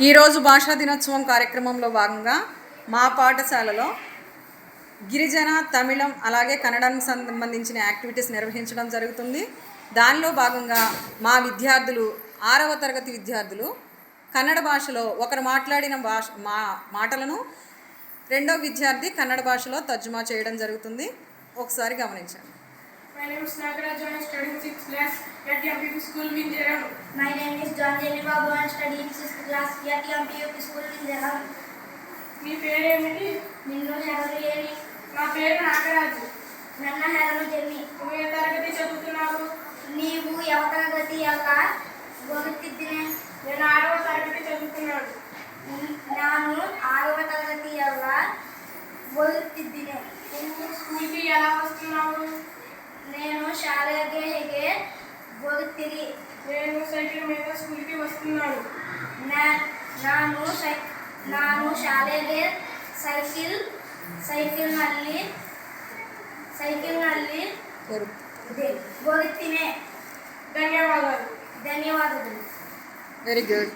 ఈరోజు భాషా దినోత్సవం కార్యక్రమంలో భాగంగా మా పాఠశాలలో గిరిజన, తమిళం అలాగే కన్నడానికి సంబంధించిన యాక్టివిటీస్ నిర్వహించడం జరుగుతుంది. దానిలో భాగంగా మా విద్యార్థులు 6వ తరగతి విద్యార్థులు కన్నడ భాషలో ఒకరు మాట్లాడిన మాటలను రెండో విద్యార్థి కన్నడ భాషలో తర్జుమా చేయడం జరుగుతుంది. ఒకసారి గమనించండి. My name is Nagaraj. I am studying 6th class at MPP School, Vinjaram. My name is John Jenny Babu. I am studying 6th class at MPP School, Vinjaram. మీ పేరు ఏమిటి? నిన్ను హెరలు ఏమి? నా పేరు నాగరాజు. నన్న హెరలు జెమ్మి. నువ్వు ఏ తరగతి చదువుతున్నావు? నీవు ಯಾವ తరగతి యొక్క ಓದುತ್ತಿದ್ದೇನೆ? నేను 6వ తరగతి చదువుతున్నాను. ನಾನು 6వ తరగతి యొక్క ಓದುತ್ತಿದ್ದೇನೆ. నువ్వు స్కూల్కి ఎలా వస్తున్నావు? నేను ಶಾಲೆಗೆ ಹೇಗೆ ಹೋಗುತ್ತೀರಿ? నేను సైకిల్ మీద స్కూల్కి వస్తున్నాను. ನಾನು ಶಾಲೆಗೆ ಸೈಕಲ್ನಲ್ಲಿ ಹೋಗುತ್ತೇನೆ. ధన్యవాదాలు. ధన్యవాదాలు. Very good.